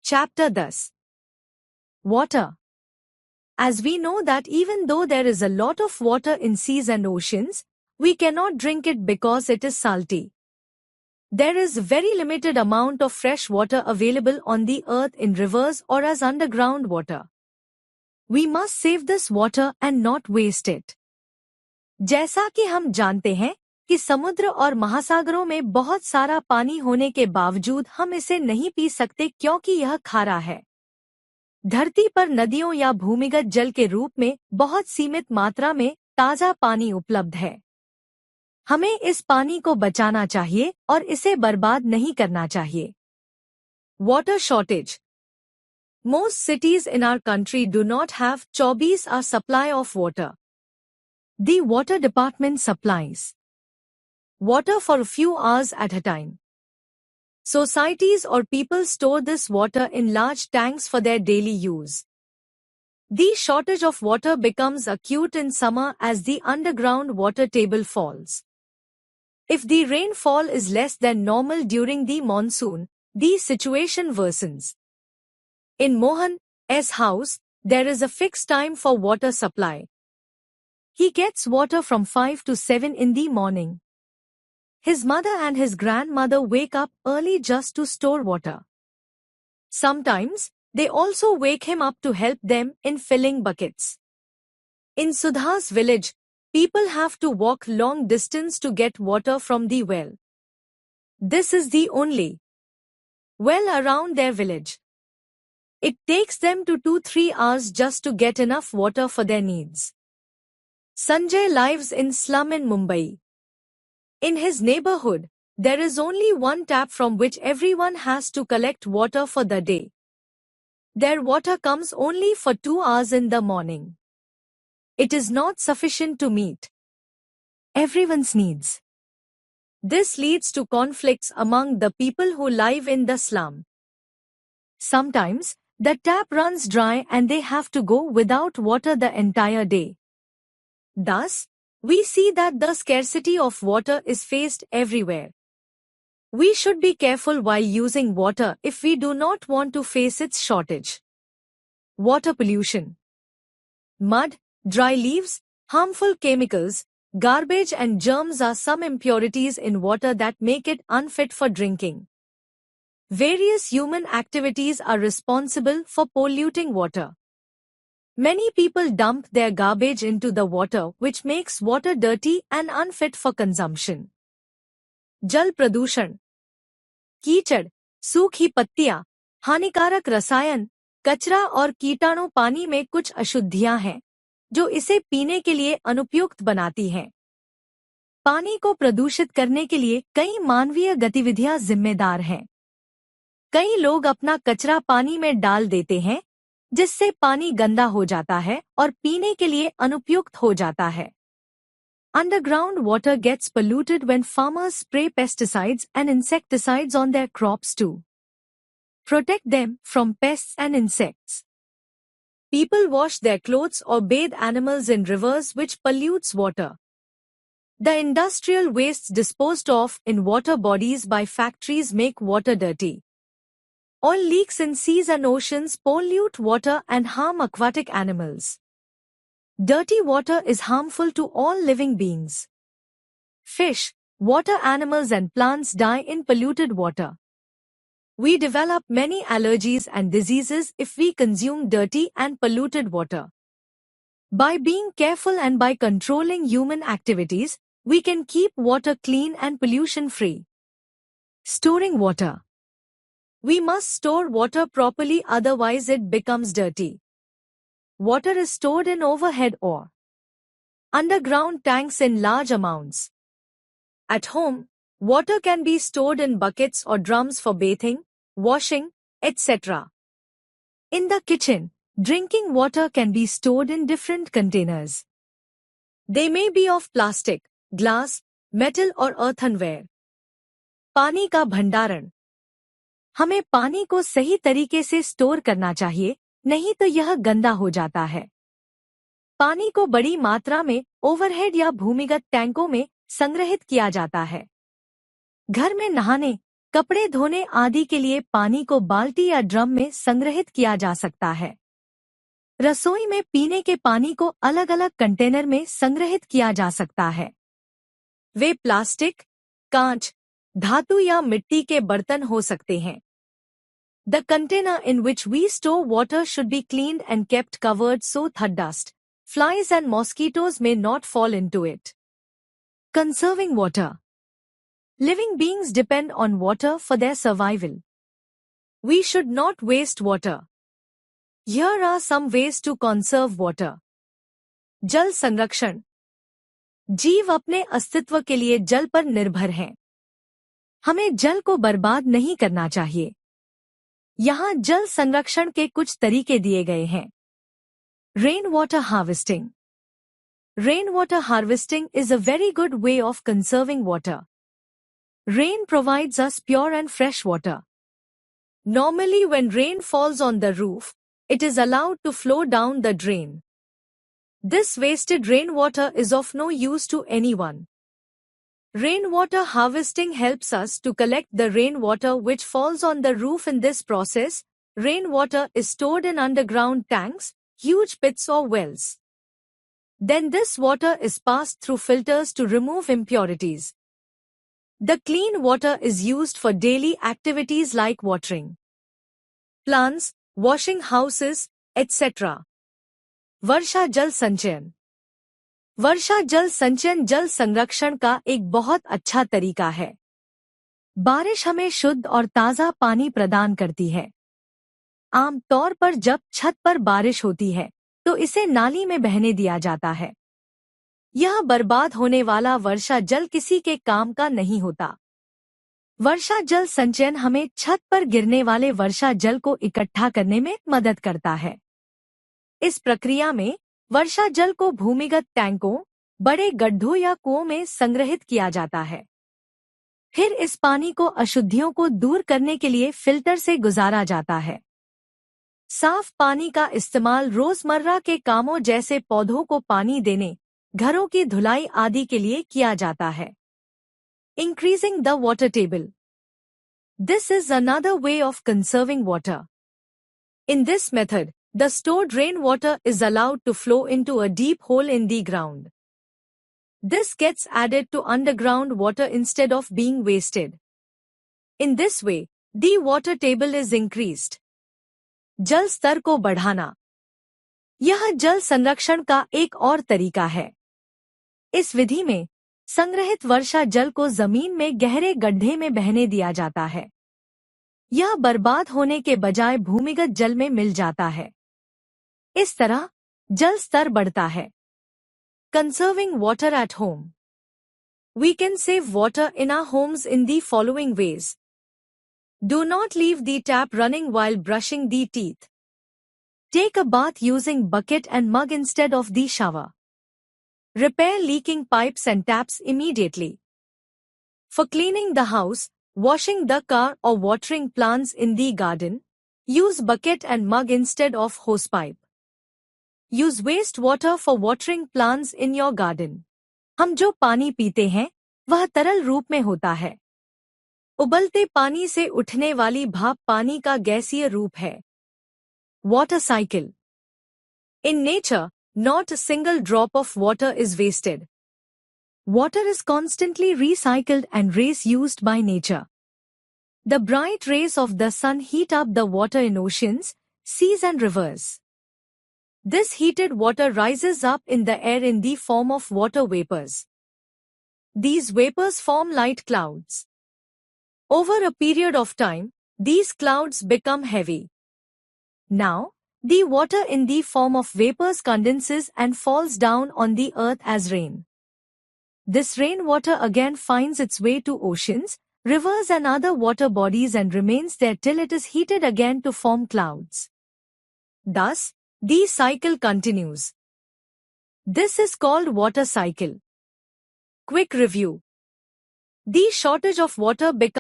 Chapter 10. Water. As we know that even though there is a lot of water in seas and oceans, we cannot drink it because it is salty. There is very limited amount of fresh water available on the earth in rivers or as underground water. We must save this water and not waste it. जैसा कि हम जानते हैं कि समुद्र और महासागरों में बहुत सारा पानी होने के बावजूद हम इसे नहीं पी सकते क्योंकि यह खारा है। धरती पर नदियों या भूमिगत जल के रूप में बहुत सीमित मात्रा में ताजा पानी उपलब्ध है। हमें इस पानी को बचाना चाहिए और इसे बर्बाद नहीं करना चाहिए। Water shortage. Most cities in our country do not have 24-hour supply of water. The water department supplies water for a few hours at a time. Societies or people store this water in large tanks for their daily use. The shortage of water becomes acute in summer as the underground water table falls. If the rainfall is less than normal during the monsoon, the situation worsens. In Mohan's house, there is a fixed time for water supply. He gets water from 5 to 7 in the morning. His mother and his grandmother wake up early just to store water. Sometimes, they also wake him up to help them in filling buckets. In Sudha's village, people have to walk long distance to get water from the well. This is the only well around their village. It takes them 2 to 3 hours just to get enough water for their needs. Sanjay lives in slum in Mumbai. In his neighborhood, there is only one tap from which everyone has to collect water for the day. Their water comes only for 2 hours in the morning. It is not sufficient to meet everyone's needs. This leads to conflicts among the people who live in the slum. Sometimes, the tap runs dry and they have to go without water the entire day. Thus, we see that the scarcity of water is faced everywhere. We should be careful while using water if we do not want to face its shortage. Water pollution. Mud, dry leaves, harmful chemicals, garbage and germs are some impurities in water that make it unfit for drinking. Various human activities are responsible for polluting water. Many people dump their garbage into the water, which makes water dirty and unfit for consumption. Jal pradushan. कीचड़, सूखी पत्तियां, हानिकारक रसायन, कचरा और कीटाणु पानी में कुछ अशुद्धियां हैं, जो इसे पीने के लिए अनुपयुक्त बनाती हैं। पानी को प्रदूषित करने के लिए कई मानवीय गतिविधियां जिम्मेदार हैं। कई लोग अपना कचरा पानी में डाल देते हैं, जिससे पानी गंदा हो जाता है और पीने के लिए अनुपयुक्त हो जाता है। Underground water gets polluted when farmers spray pesticides and insecticides on their crops to protect them from pests and insects. People wash their clothes or bathe animals in rivers, which pollutes water. The industrial wastes disposed of in water bodies by factories make water dirty. Oil leaks in seas and oceans pollute water and harm aquatic animals. Dirty water is harmful to all living beings. Fish, water animals and plants die in polluted water. We develop many allergies and diseases if we consume dirty and polluted water. By being careful and by controlling human activities, we can keep water clean and pollution-free. Storing water. We must store water properly, otherwise it becomes dirty. Water is stored in overhead or underground tanks in large amounts. At home, water can be stored in buckets or drums for bathing, washing, etc. In the kitchen, drinking water can be stored in different containers. They may be of plastic, glass, metal or earthenware. पानी का भंडारण. हमें पानी को सही तरीके से store करना चाहिए, नहीं तो यह गंदा हो जाता है। पानी को बड़ी मात्रा में ओवरहेड या भूमिगत टैंकों में संग्रहित किया जाता है। घर में नहाने, कपड़े धोने आदि के लिए पानी को बाल्टी या ड्रम में संग्रहित किया जा सकता है। रसोई में पीने के पानी को अलग अलग कंटेनर में संग्रहित किया जा सकता है। वे प्लास्टिक, कांच, धातु या मिट्टी के बर्तन हो सकते हैं। The container in which we store water should be cleaned and kept covered so that dust, flies and mosquitoes may not fall into it. Conserving water. Living beings depend on water for their survival. We should not waste water. Here are some ways to conserve water. जल संरक्षण। जीव अपने अस्तित्व के लिए जल पर निर्भर हैं। हमें जल को बर्बाद नहीं करना चाहिए। यहाँ जल संरक्षण के कुछ तरीके दिए गए हैं। Rain water harvesting. Rain water harvesting is a very good way of conserving water. Rain provides us pure and fresh water. Normally when rain falls on the roof, it is allowed to flow down the drain. This wasted rainwater is of no use to anyone. Rainwater harvesting helps us to collect the rainwater which falls on the roof. In this process, rainwater is stored in underground tanks, huge pits or wells. Then this water is passed through filters to remove impurities. The clean water is used for daily activities like watering plants, washing houses, etc. वर्षा जल संचयन। वर्षा जल संचयन जल संरक्षण का एक बहुत अच्छा तरीका है। बारिश हमें शुद्ध और ताज़ा पानी प्रदान करती है। आम तौर पर जब छत पर बारिश होती है तो इसे नाली में बहने दिया जाता है। यह बर्बाद होने वाला वर्षा जल किसी के काम का नहीं होता। वर्षा जल संचयन हमें छत पर गिरने वाले वर्षा जल को इकट्ठा करने में मदद करता है। इस प्रक्रिया में वर्षा जल को भूमिगत टैंकों, बड़े गड्ढों या कुओं में संग्रहित किया जाता है। फिर इस पानी को अशुद्धियों को दूर करने के लिए फिल्टर से गुजारा जाता है। साफ पानी का इस्तेमाल रोजमर्रा के कामों जैसे पौधों को पानी देने, घरों की धुलाई आदि के लिए किया जाता है। Increasing the water table. This is another way of conserving water. In this method, the stored rainwater is allowed to flow into a deep hole in the ground. This gets added to underground water instead of being wasted. In this way, the water table is increased. जल स्तर को बढ़ाना। यह जल संरक्षण का एक और तरीका है। इस विधि में संग्रहित वर्षा जल को जमीन में गहरे गड्ढे में बहने दिया जाता है। यह बर्बाद होने के बजाय भूमिगत जल में मिल जाता है। इस तरह जल स्तर बढ़ता है। Conserving water at home. We can save water in our homes in the following ways. Do not leave the tap running while brushing the teeth. Take a bath using bucket and mug instead of the shower. Repair leaking pipes and taps immediately. For cleaning the house, washing the car or watering plants in the garden, use bucket and mug instead of hosepipe. Use waste water for watering plants in your garden. हम जो पानी पीते हैं, वह तरल रूप में होता है। उबलते पानी से उठने वाली भाप पानी का गैसीय रूप है। Water cycle. In nature, not a single drop of water is wasted. Water is constantly recycled and rays used by nature. The bright rays of the sun heat up the water in oceans, seas and rivers. This heated water rises up in the air in the form of water vapors. These vapors form light clouds. Over a period of time, these clouds become heavy. Now, the water in the form of vapors condenses and falls down on the earth as rain. This rainwater again finds its way to oceans, rivers and other water bodies and remains there till it is heated again to form clouds. Thus, the cycle continues. This is called water cycle. Quick review. The shortage of water becomes